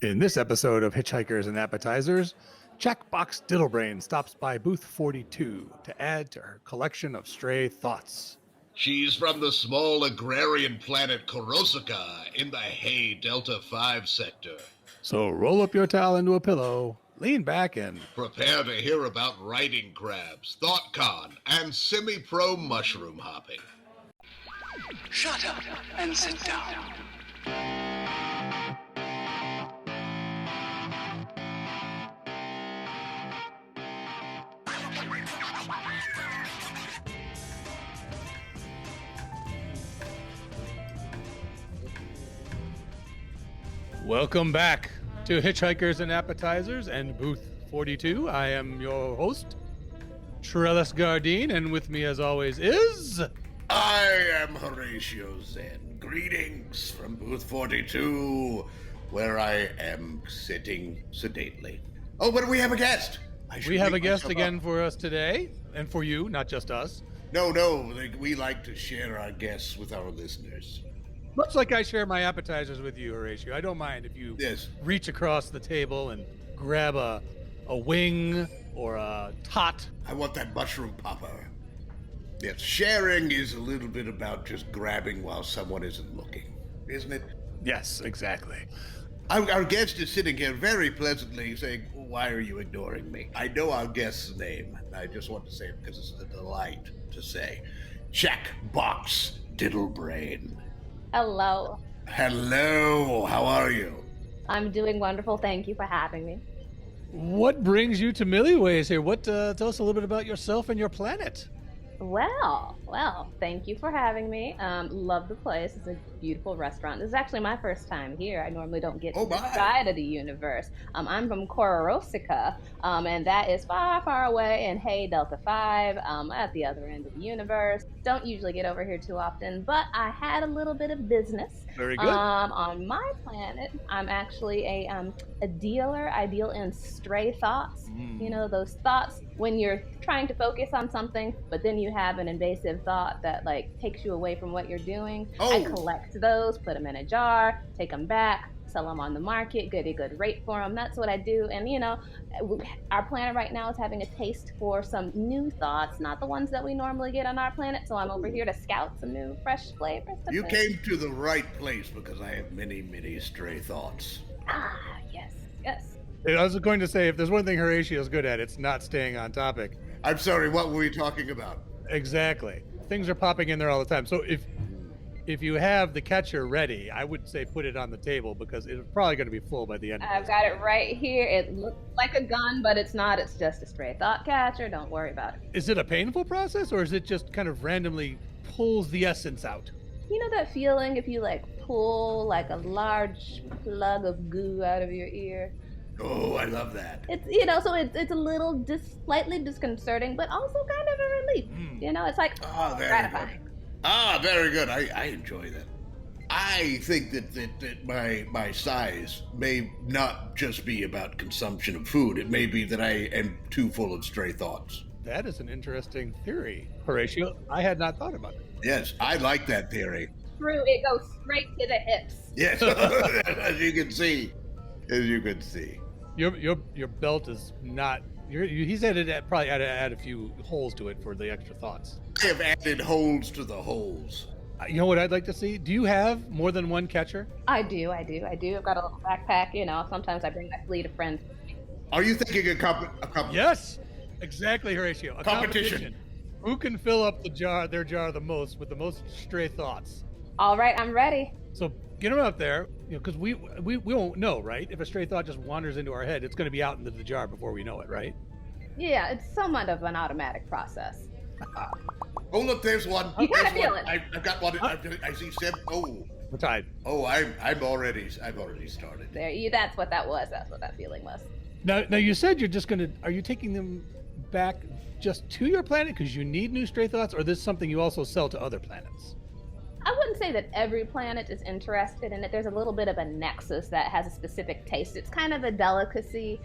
In this episode of Hitchhikers and Appetizers, Chackbox Diddlebrain stops by booth 42 to add to her collection of stray thoughts. She's from the small agrarian planet Corosica in the Hay Delta 5 sector. So roll up your towel into a pillow, lean back, and Prepare to hear about writing crabs, ThoughtCon, and semi-pro mushroom hopping. Shut up and sit down. welcome back to Hitchhikers and Appetizers and booth 42. I am your host, Trellis Gardeen, and with me as always is... I am Horatio Zinn. Greetings from booth 42, where I am sitting sedately. Oh, but we have a guest. We have a guest again for us today, and for you, not just us. No, we like to share our guests with our listeners. Much like I share my appetizers with you, Horatio. I don't mind if you reach across the table and grab a wing or a tot. I want that mushroom popper. Yes, sharing is a little bit about just grabbing while someone isn't looking, isn't it? Yes, exactly. Our guest is sitting here very pleasantly saying, "Why are you ignoring me?" I know our guest's name. I just want to say it because it's a delight to say. Chackbox Diddlebrain. Hello. Hello, how are you? I'm doing wonderful. Thank you for having me. What brings you to Millyways here? Tell us a little bit about yourself and your planet. Well, thank you for having me. Love the place. It's a beautiful restaurant. This is actually my first time here. I normally don't get to this side of the universe. I'm from Corosica, and that is far, far away in Hay Delta 5, at the other end of the universe. Don't usually get over here too often, but I had a little bit of business. Very good. On my planet, I'm actually a dealer. I deal in stray thoughts. You know, those thoughts when you're trying to focus on something, but then you have an invasive thought that like takes you away from what you're doing. I collect those, put them in a jar, take them back, sell them on the market, get a good rate for them. That's what I do. And you know, our planet right now is having a taste for some new thoughts, not the ones that we normally get on our planet. So I'm over here to scout some new fresh flavors. You came to the right place because I have many, many stray thoughts. Yes. I was going to say, if there's one thing Horatio's good at, it's not staying on topic. I'm sorry, what were we talking about? Exactly. Things are popping in there all the time. So if you have the catcher ready, I would say put it on the table because it's probably going to be full by the end of I've got it right here. It looks like a gun, but it's not. It's just a stray thought catcher. Don't worry about it. Is it a painful process, or is it just kind of randomly pulls the essence out? You know that feeling if you like pull like a large plug of goo out of your ear? Oh, I love that. It's so it's a little slightly disconcerting, but also kind of a relief. You know, it's like gratifying. Very good. I enjoy that. I think that my size may not just be about consumption of food. It may be that I am too full of stray thoughts. That is an interesting theory, Horatio. I had not thought about it. Yes, I like that theory. True, it goes straight to the hips. Yes, as you can see. Your belt is not. He's probably add a few holes to it for the extra thoughts. I have added holes to the holes. You know what I'd like to see? Do you have more than one catcher? I do. I've got a little backpack. You know, sometimes I bring my fleet of friends. Are you thinking a competition? Yes, exactly, Horatio. A competition. Who can fill up their jar the most with the most stray thoughts? All right, I'm ready. So get them up there, because we won't know, right? If a stray thought just wanders into our head, it's going to be out into the jar before we know it, right? Yeah, it's somewhat of an automatic process. Oh, look, there's one. You gotta feel it. I've got one. I see Seb. Oh. We're tied. Oh, I've already started. That's what that was. That's what that feeling was. Now you said you're just are you taking them back just to your planet because you need new stray thoughts, or is this something you also sell to other planets? I wouldn't say that every planet is interested in it. There's a little bit of a nexus that has a specific taste. It's kind of a delicacy.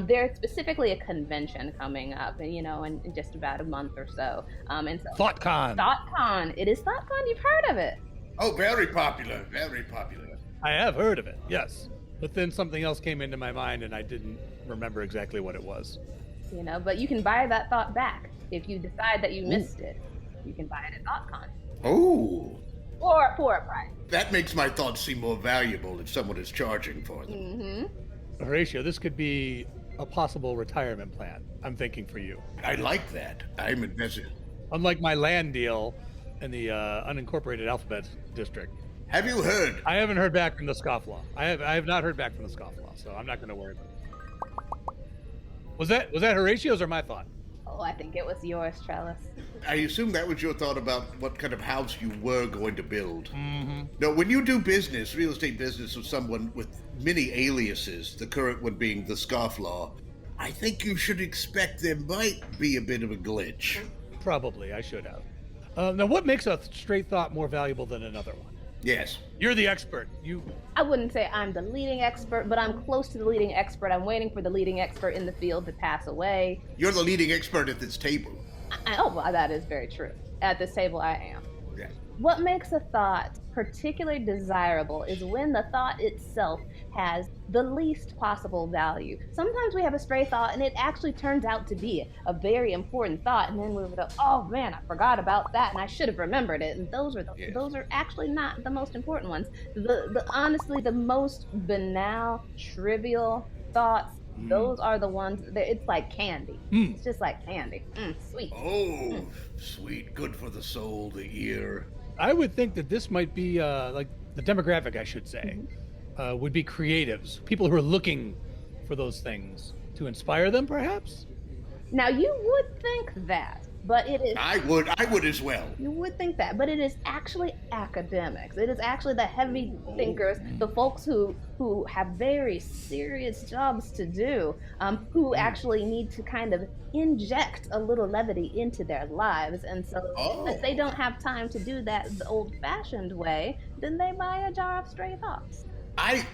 There's specifically a convention coming up, in just about a month or so. And so ThoughtCon. ThoughtCon. It is ThoughtCon. You've heard of it. Oh, very popular. Very popular. I have heard of it, yes. But then something else came into my mind and I didn't remember exactly what it was. You know, but you can buy that thought back. If you decide that you missed it, you can buy it at ThoughtCon. Oh. Or for a price. That makes my thoughts seem more valuable if someone is charging for them. Mm-hmm. Horatio, this could be a possible retirement plan. I'm thinking for you. I like that. I'm invested. Unlike my land deal in the unincorporated alphabet district. Have you heard? I haven't heard back from the scofflaw. I have not heard back from the scofflaw, so I'm not going to worry about it. Was that Horatio's or my thought? Oh, I think it was yours, Trellis. I assume that was your thought about what kind of house you were going to build. Mm-hmm. No, when you do business, real estate business with someone with many aliases, the current one being the scofflaw, I think you should expect there might be a bit of a glitch. Probably, I should have. Now, what makes a straight thought more valuable than another one? Yes. You're the expert. I wouldn't say I'm the leading expert, but I'm close to the leading expert. I'm waiting for the leading expert in the field to pass away. You're the leading expert at this table. Oh, well, that is very true. At this table, I am. Yes. What makes a thought particularly desirable is when the thought itself has the least possible value. Sometimes we have a stray thought and it actually turns out to be a very important thought, and then we go, oh man, I forgot about that and I should have remembered it. And those are actually not the most important ones. Honestly, the most banal, trivial thoughts, those are the ones that it's like candy. It's just like candy. Sweet. Oh, sweet. Good for the soul, the ear. I would think that this might be like the demographic, I should say, would be creatives, people who are looking for those things to inspire them, perhaps? Now, you would think that, but it is... I would as well. You would think that, but it is actually academics. It is actually the heavy thinkers, the folks who have very serious jobs to do, who actually need to kind of inject a little levity into their lives. And so if they don't have time to do that the old-fashioned way, then they buy a jar of stray thoughts.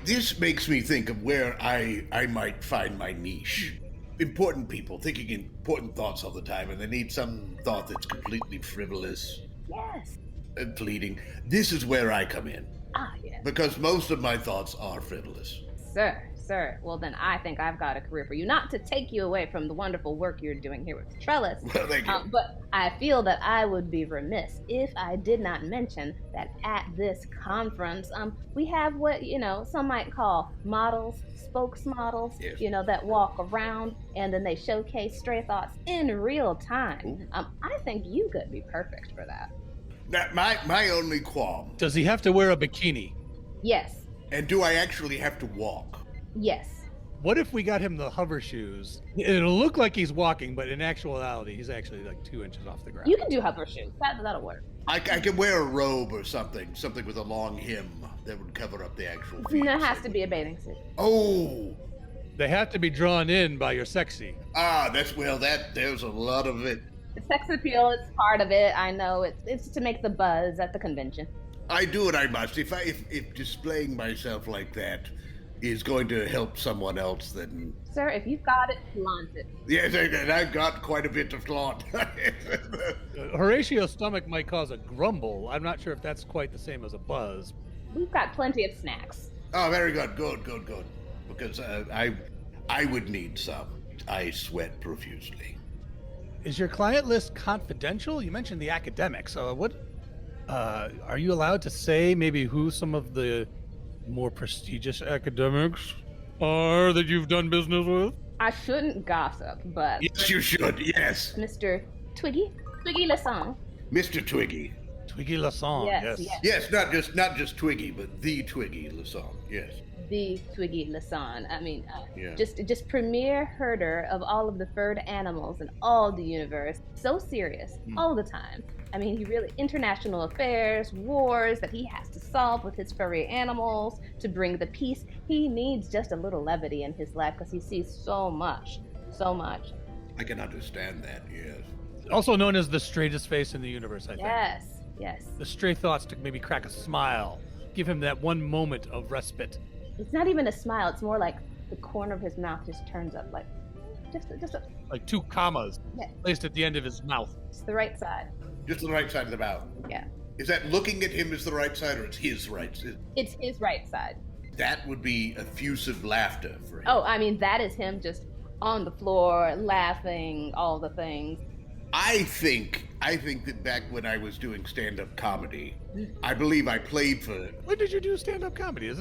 This makes me think of where I might find my niche. Important people thinking important thoughts all the time, and they need some thought that's completely frivolous. Yes. And fleeting. This is where I come in. Yes. Because most of my thoughts are frivolous. Sir, well then I think I've got a career for you. Not to take you away from the wonderful work you're doing here with Trellis. Well, thank you. But I feel that I would be remiss if I did not mention that at this conference, we have what, some might call models, spokesmodels, yes. That walk around and then they showcase stray thoughts in real time. I think you could be perfect for that. My only qualm. Does he have to wear a bikini? Yes. And do I actually have to walk? Yes. What if we got him the hover shoes? It'll look like he's walking, but in actuality, he's actually like 2 inches off the ground. You can do hover shoes. That'll work. I can wear a robe or something with a long hem that would cover up the actual feet. There has to be a bathing suit. Oh. They have to be drawn in by your sexy. There's a lot of it. The sex appeal is part of it. I know it's to make the buzz at the convention. I do what I must. If displaying myself like that is going to help someone else, then... Sir, if you've got it, flaunt it. Yes, and I've got quite a bit of flaunt. Horatio's stomach might cause a grumble. I'm not sure if that's quite the same as a buzz. We've got plenty of snacks. Oh, very good. Good. Because I would need some. I sweat profusely. Is your client list confidential? You mentioned the academics. Are you allowed to say maybe who some of the more prestigious academics are that you've done business with? I shouldn't gossip, but... Yes, you should, yes. Mr. Twiggy Lasson. Mr. Twiggy. Twiggy Lasson, yes. Yes, not just Twiggy, but the Twiggy Lasson, yes. The Twiggy Lasson. I mean, yeah. just premier herder of all of the furred animals in all the universe. So serious, all the time. I mean, he really, international affairs, wars that he has to solve with his furry animals to bring the peace. He needs just a little levity in his life because he sees so much. I can understand that, yes. Also known as the straightest face in the universe, I think. Yes. The stray thoughts to maybe crack a smile, give him that one moment of respite. It's not even a smile. It's more like the corner of his mouth just turns up, like just a... Like 2 commas placed at the end of his mouth. It's the right side. Just the right side of the mouth. Yeah. Is that looking at him is the right side, or it's his right side? It's his right side. That would be effusive laughter for him. Oh, I mean, that is him just on the floor, laughing, all the things. I think that back when I was doing stand-up comedy, I believe I played for... When did you do stand-up comedy?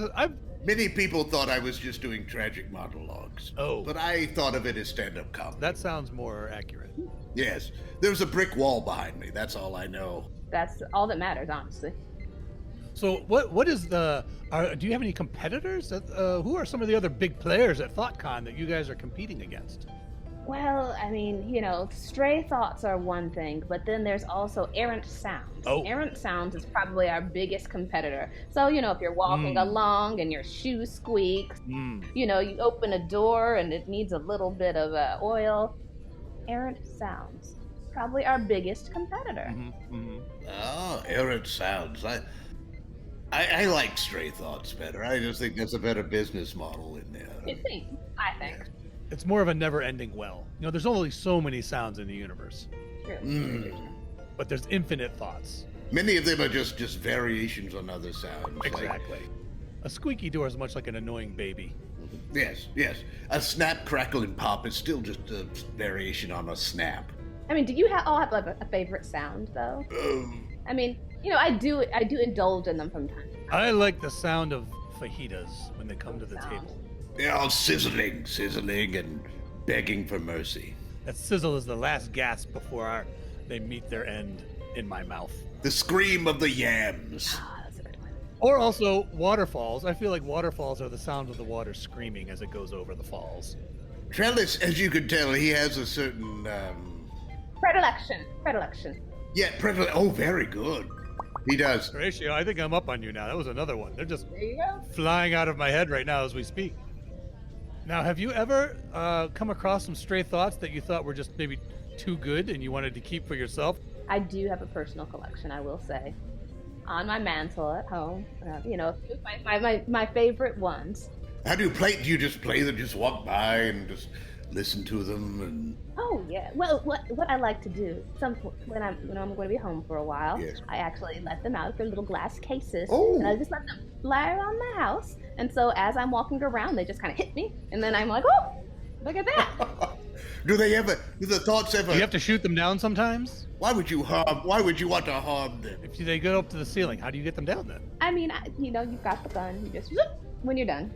Many people thought I was just doing tragic monologues. Oh. But I thought of it as stand-up comedy. That sounds more accurate. Yes. There's a brick wall behind me. That's all I know. That's all that matters, honestly. So what is do you have any competitors? Who are some of the other big players at ThoughtCon that you guys are competing against? Well, I mean, stray thoughts are one thing, but then there's also errant sounds. Oh. Errant sounds is probably our biggest competitor. So, if you're walking along and your shoe squeaks, you open a door and it needs a little bit of oil. Errant sounds, probably our biggest competitor. Oh, errant sounds. I like stray thoughts better. I just think that's a better business model in there. It seems, I think. Yeah. It's more of a never-ending well. There's only so many sounds in the universe, True. but there's infinite thoughts. Many of them are just variations on other sounds. Exactly. A squeaky door is much like an annoying baby. Yes. A snap, crackle, and pop is still just a variation on a snap. I mean, do you all have like a favorite sound though? I mean, I do indulge in them from time to time. I like the sound of fajitas when they come to the table. They're all sizzling, and begging for mercy. That sizzle is the last gasp before they meet their end in my mouth. The scream of the yams. That's a good one. Or also waterfalls. I feel like waterfalls are the sound of the water screaming as it goes over the falls. Trellis, as you can tell, he has a certain Predilection. Yeah, oh, very good. He does. Horatio, I think I'm up on you now. That was another one. They're just There you go. flying out of my head right now as we speak. Now, have you ever come across some stray thoughts that you thought were just maybe too good and you wanted to keep for yourself? I do have a personal collection, I will say, on my mantle at home. A few of my favorite ones. How do you play? Do you just play them, just walk by and just listen to them? And Oh yeah. Well, what I like to do, when I'm going to be home for a while, Yes. I actually let them out of their little glass cases, Oh. and I just let them fly around the house. And so as I'm walking around, they just kind of hit me, and then I'm like, oh, look at that. do the thoughts ever? You have to shoot them down sometimes? Why would you want to harm them? If they go up to the ceiling, how do you get them down then? I mean, you've got the gun. You just when you're done.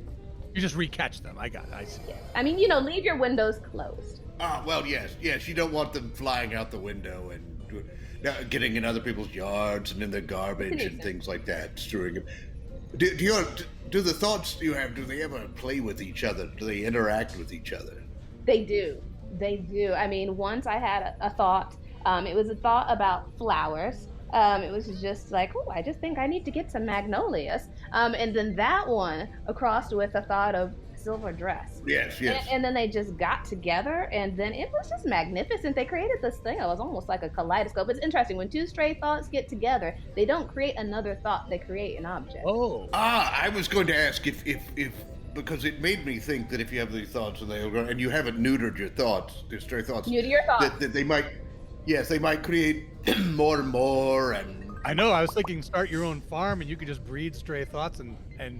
You just recatch them. I got it. I see. Yeah. I mean, leave your windows closed. Well, yes. You don't want them flying out the window and getting in other people's yards and in their garbage and things like that, strewing them. Do the thoughts you have, do they ever play with each other? Do they interact with each other? They do. I mean, once I had a thought. It was a thought about flowers. It was just like, oh, I just think I need to get some magnolias. And then that one across with a thought of silver dress. Yes. And then they just got together, and then it was just magnificent. They created this thing that was almost like a kaleidoscope. It's interesting. When two stray thoughts get together, they don't create another thought. They create an object. Oh. I was going to ask if because it made me think that if you have these thoughts and you haven't neutered your thoughts, your stray thoughts, Neuter your thoughts. that they might create more and more. And I know. I was thinking start your own farm and you could just breed stray thoughts and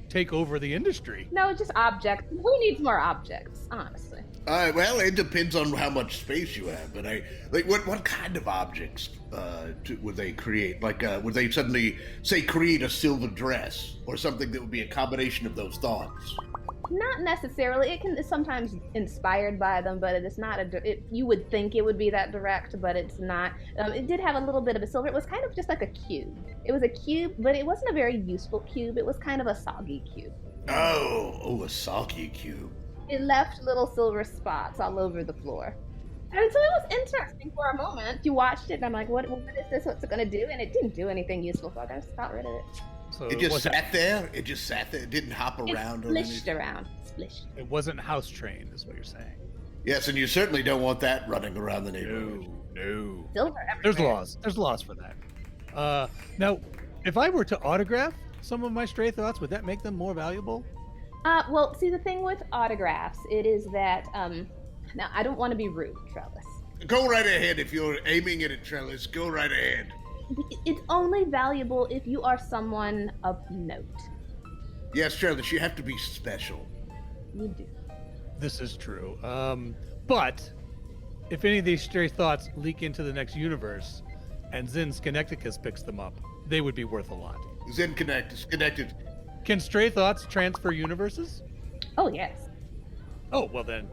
take over the industry. No, just objects. Who needs more objects, honestly? Well, it depends on how much space you have. But what kind of objects would they create? Like, would they suddenly say create a silver dress or something that would be a combination of those thoughts? Not necessarily. It can sometimes inspired by them, but it is not you would think it would be that direct, but it's not. It did have a little bit of a silver. It was kind of just like a cube. It was a cube, but it wasn't a very useful cube. It was kind of a soggy cube. Oh, a soggy cube. It left little silver spots all over the floor. And so it was interesting for a moment. You watched it, and I'm like, what is this? What's it going to do? And it didn't do anything useful, so I just got rid of it. So It just sat there. It didn't hop around or anything. Splished. It wasn't house trained, is what you're saying. Yes, and you certainly don't want that running around the neighborhood. No. Silver everywhere. There's laws. There's laws for that. Now, if I were to autograph some of my stray thoughts, would that make them more valuable? Well, see, the thing with autographs, it is that, now, I don't want to be rude, Trellis. Go right ahead. If you're aiming it at Trellis, go right ahead. It's only valuable if you are someone of note. Yes, Trellis, you have to be special. You do. This is true. But if any of these stray thoughts leak into the next universe and Zinn Connecticus picks them up, they would be worth a lot. Zinn connected. Can stray thoughts transfer universes? Oh, yes. Oh, well then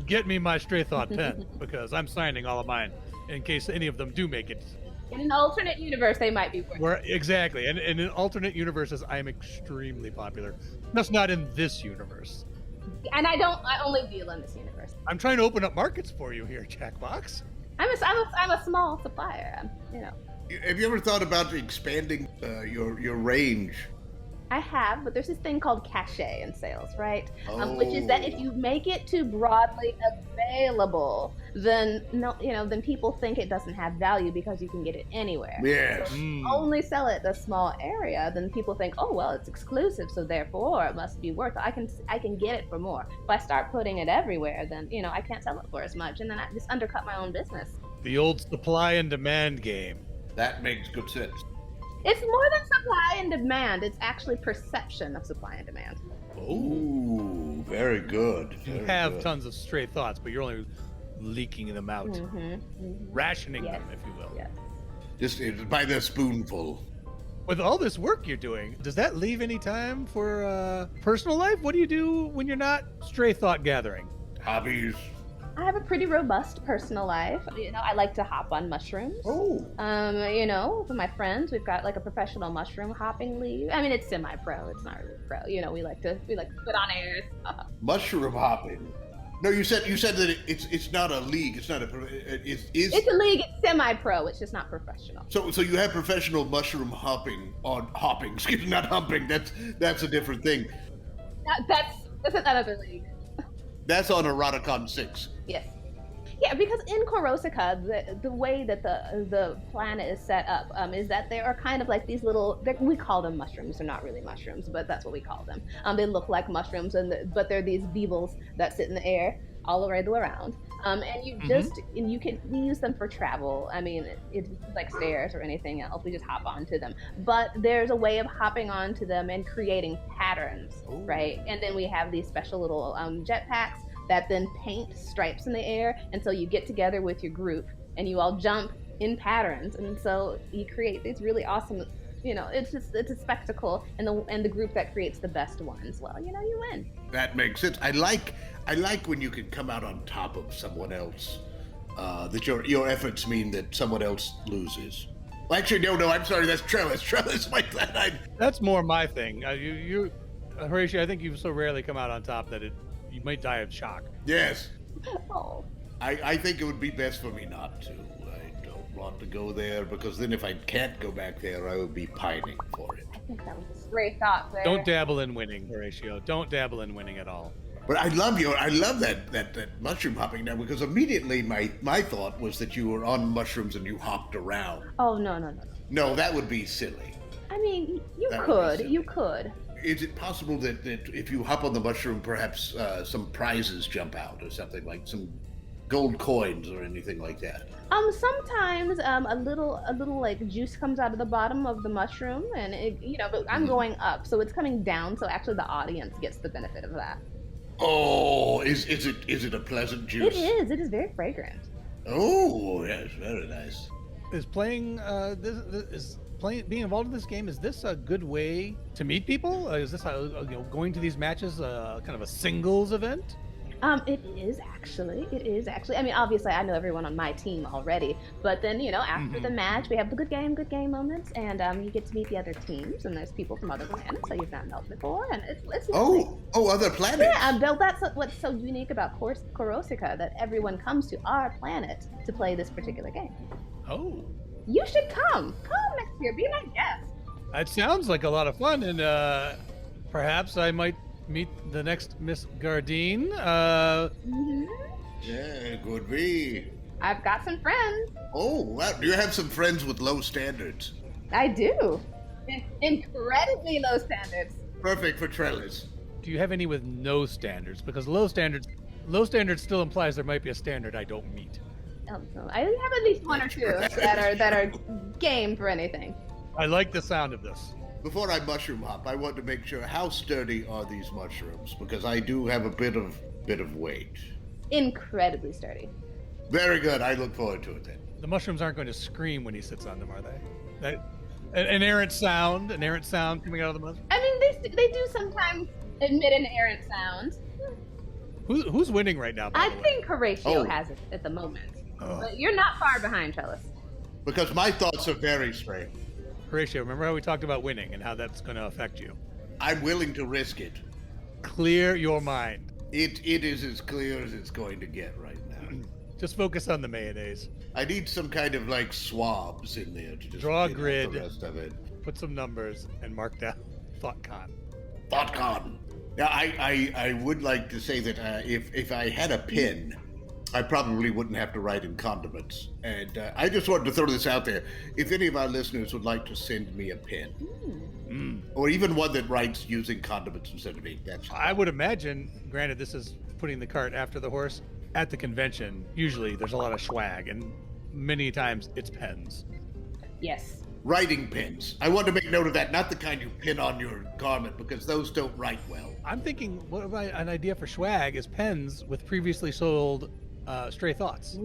get me my stray thought pen, because I'm signing all of mine in case any of them do make it. In an alternate universe, they might be worth it. Exactly. And in alternate universes, I am extremely popular. Just not in this universe. And I only deal in this universe. I'm trying to open up markets for you here, Chackbox. I'm a small supplier, you know. Have you ever thought about expanding your range? I have, but there's this thing called cachet in sales, right? Oh. Which is that if you make it too broadly available, then then people think it doesn't have value because you can get it anywhere. Yes. So if you only sell it in a small area, then people think, oh well, it's exclusive, so therefore it must be worth it. I can get it for more. If I start putting it everywhere, then I can't sell it for as much, and then I just undercut my own business. The old supply and demand game. That makes good sense. It's more than supply and demand. It's actually perception of supply and demand. Ooh, very good. You have tons of stray thoughts, but you're only leaking them out. Rationing them, if you will. Yes. Just by the spoonful. With all this work you're doing, does that leave any time for personal life? What do you do when you're not stray thought gathering? Hobbies. I have a pretty robust personal life. I like to hop on mushrooms. Oh. For my friends, we've got like a professional mushroom hopping league. I mean, it's semi-pro. It's not really pro. We like to put on airs. Mushroom hopping. No, you said that it's not a league. It's not it's a league. It's semi-pro. It's just not professional. So you have professional mushroom hopping. Excuse me, not humping. That's a different thing. That's another league. That's on Eroticon 6. Yes. Yeah, because in Corosica, the way that the planet is set up is that there are kind of like these little, we call them mushrooms. They're not really mushrooms, but that's what we call them. They look like mushrooms, but they're these beebles that sit in the air all around. And we use them for travel. I mean, it's like stairs or anything else. We just hop onto them. But there's a way of hopping onto them and creating patterns, right? And then we have these special little jetpacks that then paint stripes in the air. And so you get together with your group and you all jump in patterns. And so you create these really awesome, it's a spectacle. And the group that creates the best ones, well, you win. That makes sense. I like when you can come out on top of someone else. That your efforts mean that someone else loses. Well, actually, no. I'm sorry. That's Trellis. Trellis, my plan. That's more my thing. Horatio, I think you've so rarely come out on top that you might die of shock. Yes. Oh. I think it would be best for me not to. I don't want to go there because then if I can't go back there, I would be pining for it. I think that was a stray thought there. Don't dabble in winning, Horatio. Don't dabble in winning at all. But I love that mushroom hopping now because immediately my thought was that you were on mushrooms and you hopped around. Oh, no. No, that would be silly. I mean, you could. Is it possible that if you hop on the mushroom, perhaps some prizes jump out or something, like some gold coins or anything like that? Sometimes a little like juice comes out of the bottom of the mushroom, and but I'm going up, so it's coming down. So actually, the audience gets the benefit of that. Oh, is it a pleasant juice? It is very fragrant. Oh, yes, very nice. Is playing being involved in this game, is this a good way to meet people? Is this going to these matches kind of a singles event? It is actually. I mean, obviously, I know everyone on my team already, but then after the match, we have the good game moments, and you get to meet the other teams, and there's people from other planets that you've not met before, and it's lovely. Other planets. Yeah, Bill, that's what's so unique about Corosica, that everyone comes to our planet to play this particular game. Oh. You should come next year. Be my guest. It sounds like a lot of fun, and perhaps I might meet the next Miss Gardeen. Yeah, could be. I've got some friends. Oh, wow. Do you have some friends with low standards? I do. Incredibly low standards. Perfect for Trellis. Do you have any with no standards? Because low standards still implies there might be a standard I don't meet. I have at least one or two that are game for anything. I like the sound of this. Before I mushroom hop, I want to make sure, how sturdy are these mushrooms? Because I do have a bit of weight. Incredibly sturdy. Very good. I look forward to it then. The mushrooms aren't going to scream when he sits on them, are they? An errant sound coming out of the mushroom. I mean, they do sometimes emit an errant sound. Who's winning right now? I think Horatio has it at the moment. Oh. But you're not far behind, Trellis. Because my thoughts are very straight. Horatio, remember how we talked about winning and how that's going to affect you? I'm willing to risk it. Clear your mind. It is as clear as it's going to get right now. Just focus on the mayonnaise. I need some kind of like swabs in there to just Draw a get out grid. the rest of it. Put some numbers and mark down ThoughtCon. ThoughtCon. Now, I would like to say that if I had a pen, I probably wouldn't have to write in condiments. And I just wanted to throw this out there. If any of our listeners would like to send me a pen, or even one that writes using condiments instead of ink, that's fine. I would imagine, granted this is putting the cart after the horse, at the convention, usually there's a lot of swag, and many times it's pens. Yes. Writing pens. I want to make note of that, not the kind you pin on your garment, because those don't write well. I'm thinking, what about an idea for swag is pens with previously sold stray thoughts.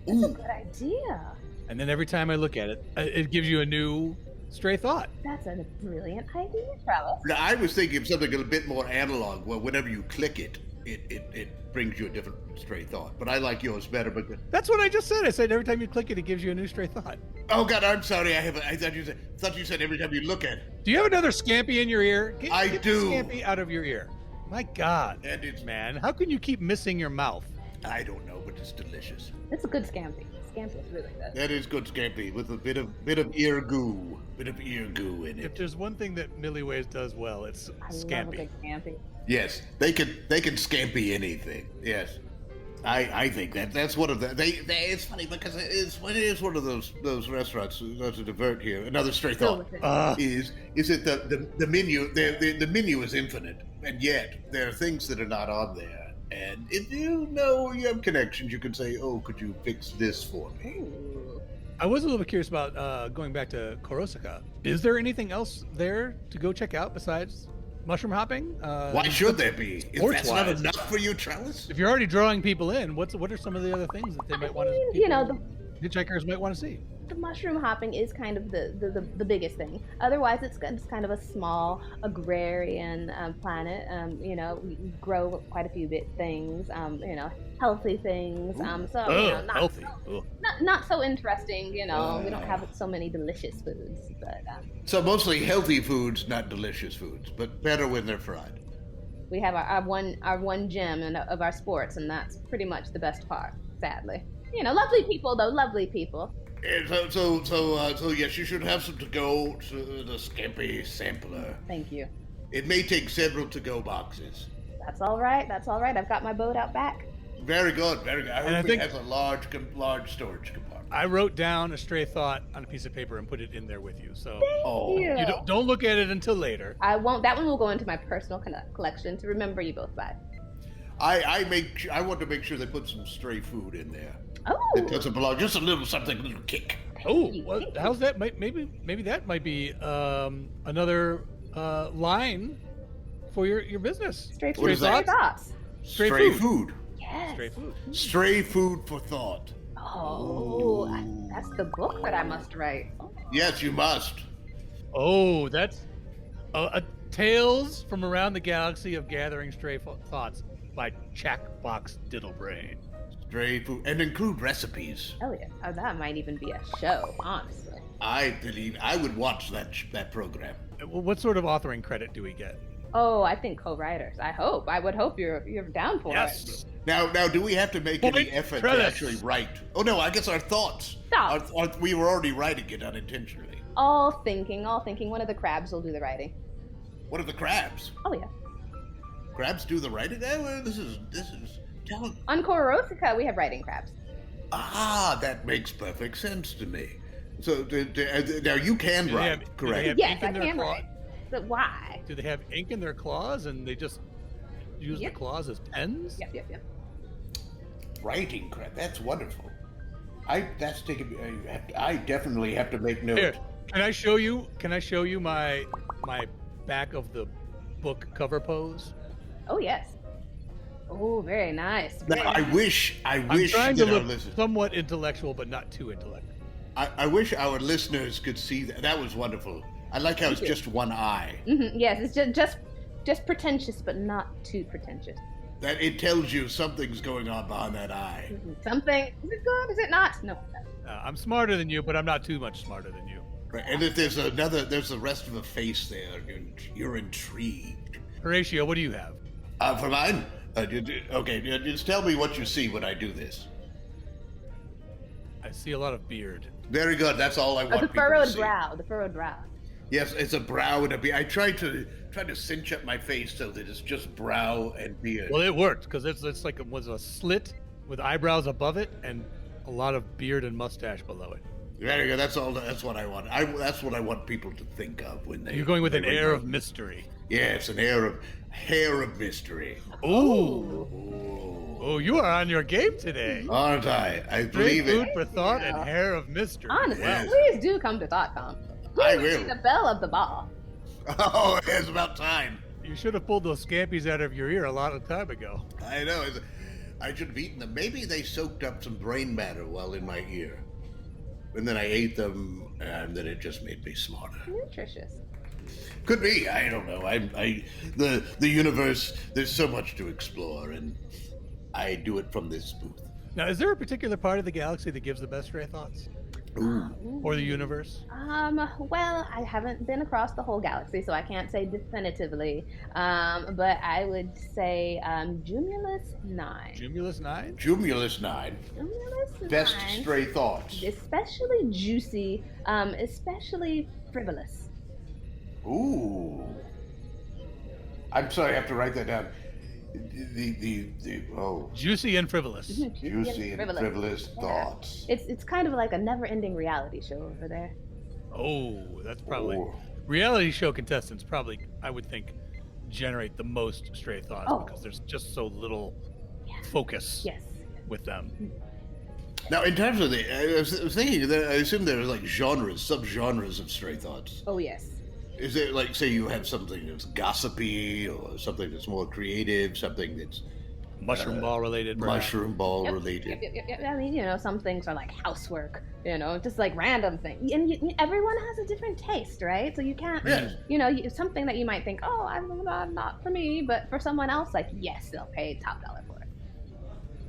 That's a good idea. And then every time I look at it, it gives you a new stray thought. That's a brilliant idea, Trellis. Now, I was thinking of something a bit more analog, where whenever you click it, it brings you a different stray thought. But I like yours better because... That's what I just said. I said every time you click it, it gives you a new stray thought. Oh God, I'm sorry. I thought you said every time you look at it. Do you have another Scampy in your ear? Get do. The Scampy out of your ear. My God, And it's... man, how can you keep missing your mouth? I don't know, but it's delicious. It's a good Scampy. Scampy is really good. That is good scampi with a bit of ear goo. Bit of ear goo in If it. there's one thing that Millyways does well, it's I love a Scampy. good Scampy. Yes, they can scampi anything. Yes. I think that's one of the it's funny because it is one of those restaurants not to divert here. Another stray thought is it the menu the menu is infinite, and yet there are things that are not on there. And if you know you have connections, you can say, "Oh, could you fix this for me?" Ooh. I was a little bit curious about going back to Corosica. Is there anything else there to go check out besides mushroom hopping? Why should there be? If that's not sports-wise. enough for you, Trellis? If you're already drawing people in, what are some of the other things that they might want to? You know, hitchhikers might want to see. the mushroom hopping is kind of the biggest thing. Otherwise, it's kind of a small agrarian planet. You know, we grow quite a few things. You know, healthy things. So you know, Healthy. not so interesting. You know, we don't have so many delicious foods, but So mostly healthy foods, not delicious foods, but better when they're fried. we have our one gem of our sports, and that's pretty much the best part. Sadly, you know, lovely people though, lovely people. So yes, you should have some to go to the Skimpy sampler. Thank you. It may take several to-go boxes. That's all right. That's all right. I've got my boat out back. Very good, very good. I And I hope think- it has a large storage compartment. I wrote down a stray thought on a piece of paper and put it in there with you. So Oh, You. you don't look at it until later. I won't. That one will go into my personal collection to remember you both by. I want to make sure they put some stray food in there. Oh. It doesn't belong. Just a little something, a little kick. Oh, you. well, how's that? Maybe that might be another line for your business. Stray What is that? thoughts. Stray food. Yes. Stray food. Stray food for thought. Oh, that's the book that I must write. Yes, you must. Oh, that's a Tales from Around the Galaxy of Gathering Stray Thoughts by Chackbox Diddlebrain. Stray food, and include recipes. Oh yeah. Oh, that might even be a show. Honestly. I believe I would watch that program. Well, what sort of authoring credit do we get? Oh, I think co-writers. I would hope you're down for it. Yes. Now, do we have to make Point any effort Trellis. to actually write? Oh no, I guess our thoughts. Thoughts. We were already writing it unintentionally. All thinking. One of the crabs will do the writing. What are the crabs? Oh yeah. Crabs do the writing? Oh, well, this is. Tell them. On Corosica, we have writing crabs. Ah, that makes perfect sense to me. So now you can Do they write, have- do they correct? have- Yes, ink I in their can claw- write. But why? Do they have ink in their claws and they just use Yep. the claws as pens? Yep. Writing crab. That's wonderful. I definitely have to make note. Here, Can I show you? Can I show you my back of the book cover pose? Oh yes. Oh, very nice. Very Now, I nice. wish I'm trying that to our look listeners, somewhat intellectual, but not too intellectual. I wish our listeners could see that. That was wonderful. I like how it's just one eye. Yes, it's just pretentious, but not too pretentious. That it tells you something's going on behind that eye. Something. Is it good? Is it not? No. I'm smarter than you, but I'm not too much smarter than you. Right. And if there's the rest of the face there, you're intrigued. Horatio, what do you have? For mine? Okay, just tell me what you see when I do this. I see a lot of beard. Very good. That's all I want. The people to furrowed see. brow. The furrowed brow. Yes, it's a brow and a beard. I tried to cinch up my face so that it's just brow and beard. Well, it worked because it's like it was a slit with eyebrows above it and a lot of beard and mustache below it. Very good. That's all. That's what I want. That's what I want people to think of when they. You're going with they an air remember. of mystery. Yes, an hair of mystery. Ooh. Oh, Oh, you are on your game today. aren't I? I Great believe food it. for thought and hair of mystery. Honestly, Wow. please do come to ThoughtCon. I Please will. be the belle of the ball. Oh, it's about time. You should have pulled those scampies out of your ear a lot of time ago. I know. I should have eaten them. Maybe they soaked up some brain matter while in my ear, and then I ate them, and then it just made me smarter. Nutritious. Could be. I don't know. The universe. There's so much to explore, and I do it from this booth. Now, is there a particular part of the galaxy that gives the best stray thoughts? Ooh. Or the universe? Well, I haven't been across the whole galaxy, so I can't say definitively. But I would say Jumulus 9. Jumulus 9? Jumulus 9. Jumulus Best 9. stray thoughts. Especially juicy, especially frivolous. Ooh. I'm sorry, I have to write that down. Juicy and frivolous. Juicy and frivolous Yeah. thoughts. It's kind of like a never-ending reality show over there. Oh, that's probably... Oh. Reality show contestants probably, I would think, generate the most stray thoughts Oh. because there's just so little Yeah. focus Yes. with them. Now, in terms of I was thinking that I assume there are like subgenres of stray thoughts. Oh yes. Is it like, say, you have something that's gossipy, or something that's more creative, something that's Mushroom ball related, perhaps. mushroom ball Yep, related? Yep. I mean, some things are like housework, just like random things. And everyone has a different taste, right? So you can't, Yes. something that you might think, oh, I'm not for me, but for someone else, like, yes, they'll pay top dollar for it.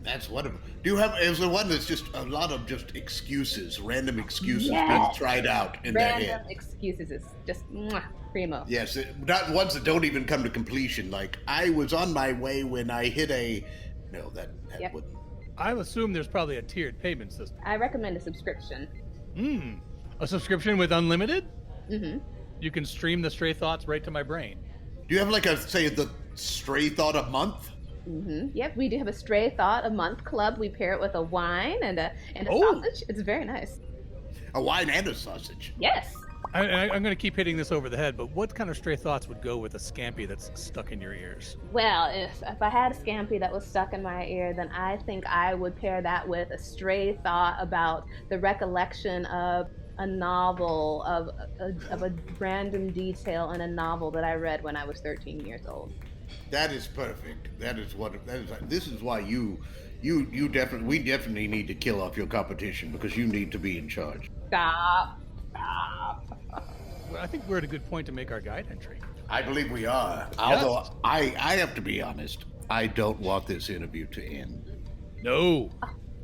That's wonderful. Is there one that's just a lot of just excuses, random excuses Yes. being tried out in their Random head? excuses is just primo. Yes, not ones that don't even come to completion. Like, I was on my way when I hit a... No, that Yep. wouldn't... I assume there's probably a tiered payment system. I recommend a subscription. A subscription with unlimited? Mm-hmm. You can stream the stray thoughts right to my brain. Do you have like the stray thought a month? Mm-hmm. Yep, we do have a Stray Thought a Month club. We pair it with a wine and a Oh. sausage. It's very nice. A wine and a sausage. Yes. I'm going to keep hitting this over the head, but what kind of stray thoughts would go with a scampi that's stuck in your ears? Well, if I had a scampi that was stuck in my ear, then I think I would pair that with a stray thought about the recollection of a novel, of a random detail in a novel that I read when I was 13 years old. That is perfect. This is why we definitely need to kill off your competition, because you need to be in charge. Stop. Well, I think we're at a good point to make our guide entry. I believe we are. Although I have to be honest, I don't want this interview to end. No.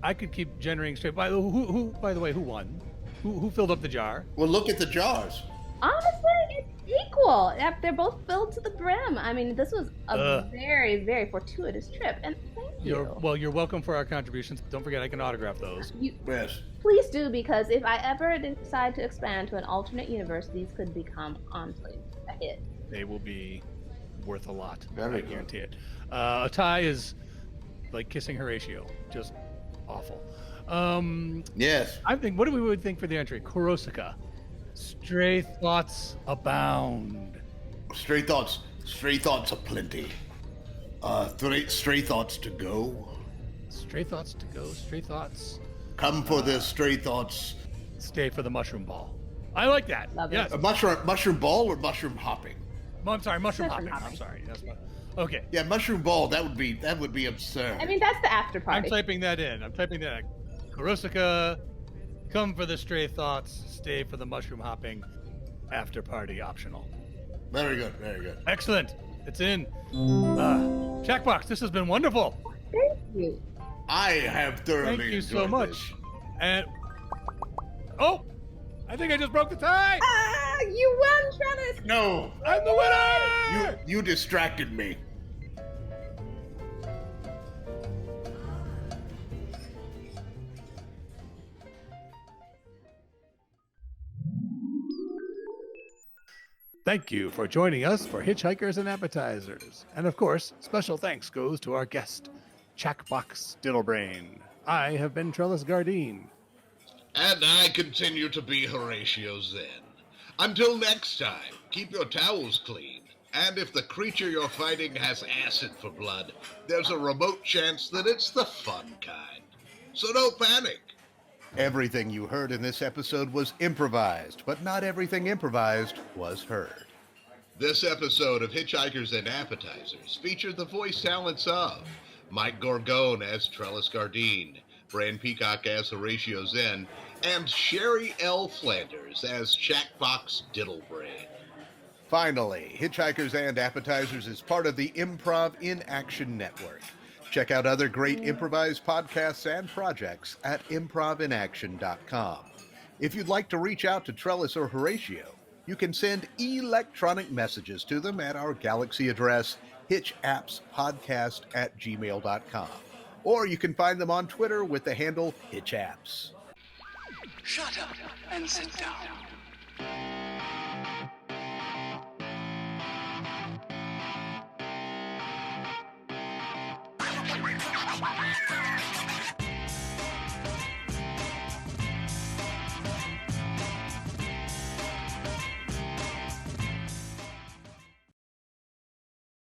I could keep generating straight. By the way, who won? Who filled up the jar? Well, look at the jars. Honestly, it's equal. They're both filled to the brim. I mean, this was a very, very fortuitous trip, and thank you. You're welcome for our contributions. Don't forget, I can autograph those. Yes. Please do, because if I ever decide to expand to an alternate universe, these could become, honestly, a hit. They will be worth a lot. Very I good. guarantee it. A tie is like kissing Horatio. Just awful. Yes. I think, what do we would think for the entry? Corosica. Stray thoughts abound. Stray thoughts aplenty. Stray thoughts to go. Stray thoughts to go. Stray thoughts. Come for the stray thoughts. Stay for the mushroom ball. I like that. Love it. Yes. A mushroom ball or mushroom hopping? I'm sorry, mushroom Mushroom hopping. I'm hopping. sorry. Okay. Yeah, mushroom ball. That would be absurd. I mean, that's the after I'm party. typing that in. Corosica, come for the stray thoughts, stay for the mushroom hopping, after party optional. Very good. Very good. Excellent. It's in. Chackbox, this has been wonderful. Thank you. I have thoroughly Thank you so enjoyed much. this. And I think I just broke the tie. Ah, you won, Trellis. No, I'm the winner. you distracted me. Thank you for joining us for Hitchhikers and Appetizers. And of course, special thanks goes to our guest, Chackbox Diddlebrain. I have been Trellis Gardeen. And I continue to be Horatio Zinn. Until next time, keep your towels clean. And if the creature you're fighting has acid for blood, there's a remote chance that it's the fun kind. So don't panic. Everything you heard in this episode was improvised, but not everything improvised was heard. This episode of Hitchhikers and Appetizers featured the voice talents of Mike Gorgone as Trellis Gardeen, Bran Peacock as Horatio Zinn, and Sheri Flanders as Chackbox Diddlebrain. Finally, Hitchhikers and Appetizers is part of the Improv in Action Network. Check out other great improvised podcasts and projects at improvinaction.com. If you'd like to reach out to Trellis or Horatio, you can send electronic messages to them at our Galaxy address, hitchappspodcast@gmail.com. Or you can find them on Twitter with the handle hitchapps. Shut up and sit down.